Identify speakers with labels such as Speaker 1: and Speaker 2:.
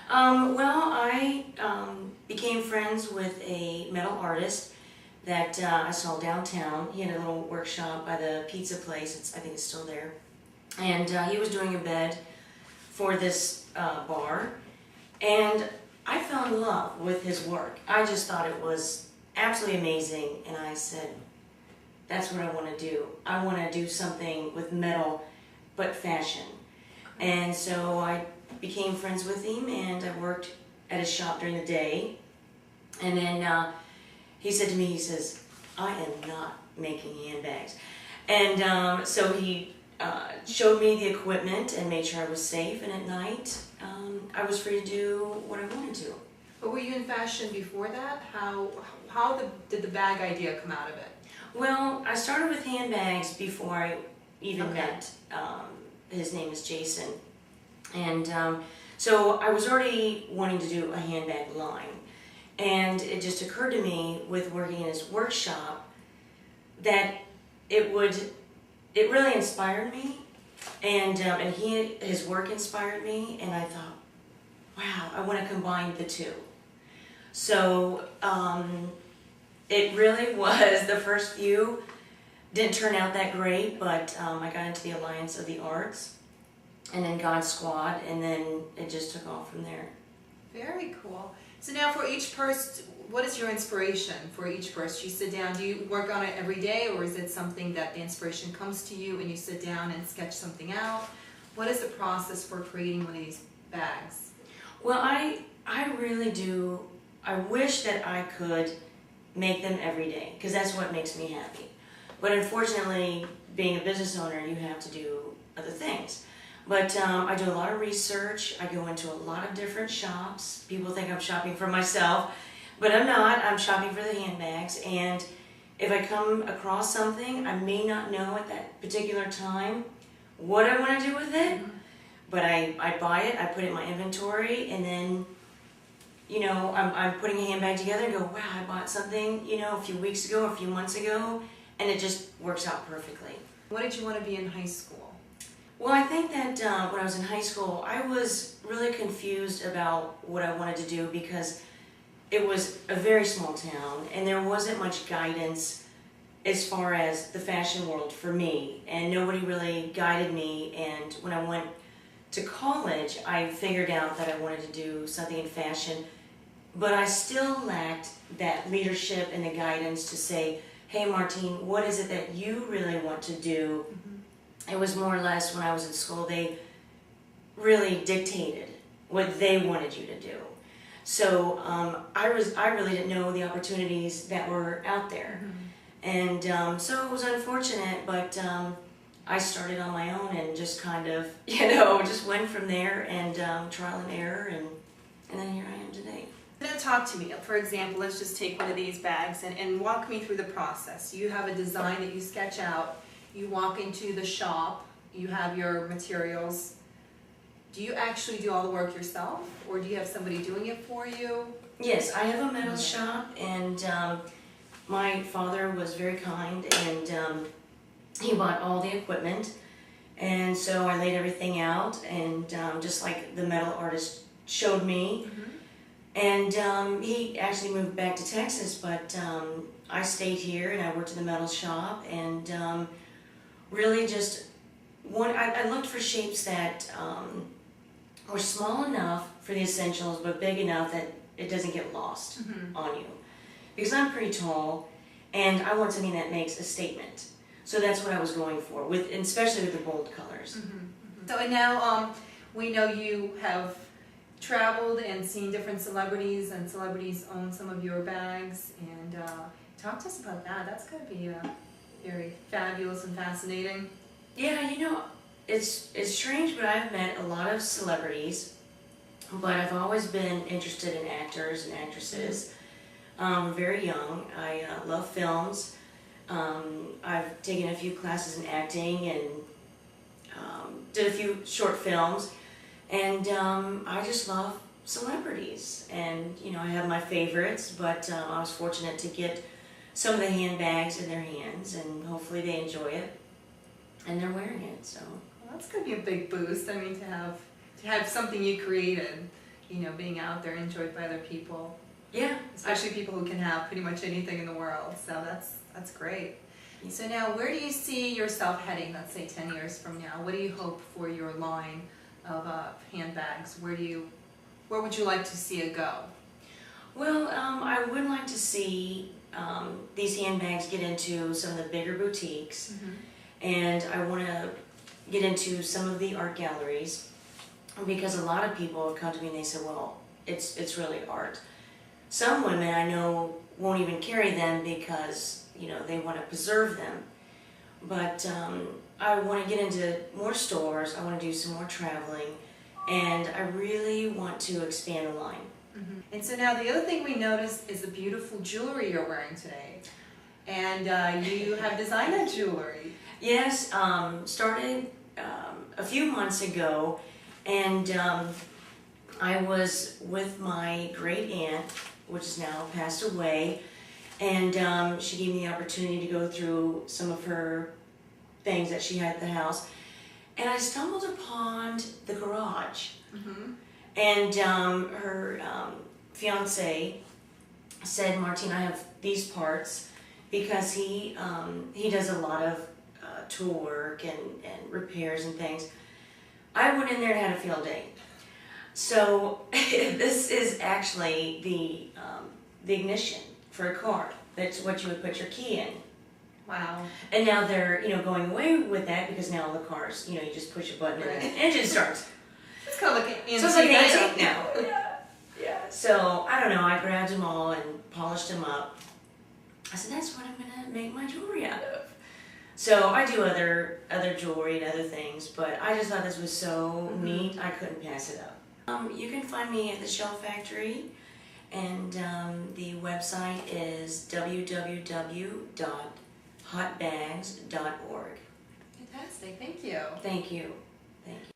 Speaker 1: Well, I became friends with a metal artist that I saw downtown. He had a little workshop by the pizza place. I think it's still there. And he was doing a bed for this bar. And I fell in love with his work. I just thought it was absolutely amazing. And I said, that's what I want to do. I want to do something with metal, but fashion. And so I became friends with him, and I worked at his shop during the day. And then he said to me, he says, I am not making handbags. And so he showed me the equipment and made sure I was safe, and at night I was free to do what I wanted to.
Speaker 2: But were you in fashion before that? Did the bag idea come out of it?
Speaker 1: Well, I started with handbags before I even met. His name is Jason. And so I was already wanting to do a handbag line. And it just occurred to me with working in his workshop that it really inspired me. And his work inspired me. And I thought, wow, I want to combine the two. So it really was, the first few didn't turn out that great, but I got into the Alliance of the Arts and then God Squad, and then it just took off from there.
Speaker 2: Very cool. So now for each purse, what is your inspiration for each purse? You sit down, do you work on it every day, or is it something that the inspiration comes to you and you sit down and sketch something out? What is the process for creating one of these bags?
Speaker 1: Well, I really do. I wish that I could make them every day, because that's what makes me happy. But unfortunately, being a business owner, you have to do other things. But I do a lot of research. I go into a lot of different shops. People think I'm shopping for myself, but I'm not. I'm shopping for the handbags. And if I come across something, I may not know at that particular time what I want to do with it, but I buy it, I put it in my inventory, and then, you know, I'm putting a handbag together and go, wow, I bought something, you know, a few weeks ago, a few months ago, and it just works out perfectly.
Speaker 2: What did you want to be in high school?
Speaker 1: Well, I think that when I was in high school, I was really confused about what I wanted to do, because it was a very small town and there wasn't much guidance as far as the fashion world for me, and nobody really guided me. And when I went to college, I figured out that I wanted to do something in fashion, but I still lacked that leadership and the guidance to say, hey Martine, what is it that you really want to do? It was more or less, when I was in school, they really dictated what they wanted you to do. So I really didn't know the opportunities that were out there. And so it was unfortunate, but I started on my own and just kind of, you know, just went from there, and trial and error, and then here I am today.
Speaker 2: Now talk to me. For example, let's just take one of these bags and walk me through the process. You have a design that you sketch out. You walk into the shop, you have your materials. Do you actually do all the work yourself, or do you have somebody doing it for you?
Speaker 1: Yes, I have a metal shop, and my father was very kind, and he bought all the equipment, and so I laid everything out, and just like the metal artist showed me. And he actually moved back to Texas, but I stayed here and I worked in the metal shop, and really just I looked for shapes that were small enough for the essentials, but big enough that it doesn't get lost on you. Because I'm pretty tall, and I want something that makes a statement. So that's what I was going for, especially with the bold colors.
Speaker 2: So and now we know you have traveled and seen different celebrities, and celebrities own some of your bags. And talk to us about that. That's going to be very fabulous and fascinating.
Speaker 1: Yeah, you know, it's strange, but I've met a lot of celebrities, but I've always been interested in actors and actresses. Very young. I love films. I've taken a few classes in acting and did a few short films, and I just love celebrities. And you know, I have my favorites, but I was fortunate to get some of the handbags in their hands, and hopefully they enjoy it and they're wearing it. So
Speaker 2: well, that's going to be a big boost. I mean, to have something you created, being out there, enjoyed by other people,
Speaker 1: Yeah.
Speaker 2: especially people who can have pretty much anything in the world. So that's great. So now, where do you see yourself heading, let's say 10 years from now? What do you hope for your line of handbags? Where would you like to see it go?
Speaker 1: Well, I would like to see these handbags get into some of the bigger boutiques, and I want to get into some of the art galleries, because a lot of people have come to me and they said, well, it's really art. Some women I know won't even carry them because they want to preserve them. But I want to get into more stores, I want to do some more traveling, and I really want to expand the line.
Speaker 2: And so now the other thing we noticed is the beautiful jewelry you're wearing today. And you have designed that jewelry.
Speaker 1: Yes, started a few months ago, and I was with my great aunt, which is now passed away, and she gave me the opportunity to go through some of her things that she had at the house, and I stumbled upon the garage. And her fiance said, Martine, I have these parts, because he does a lot of tool work and repairs and things. I went in there and had a field day. So this is actually the ignition for a car. That's what you would put your key in.
Speaker 2: Wow.
Speaker 1: And now they're going away with that, because now all the cars, you just push a button and the engine starts.
Speaker 2: It's kind of like an antique.
Speaker 1: So it's like an antique now. Yeah. So I don't know. I grabbed them all and polished them up. I said, that's what I'm gonna make my jewelry out of. So I do other jewelry and other things, but I just thought this was so neat, I couldn't pass it up. You can find me at the Shell Factory, and the website is www.hotbags.org.
Speaker 2: Fantastic. Thank you.
Speaker 1: Thank you. Thank you.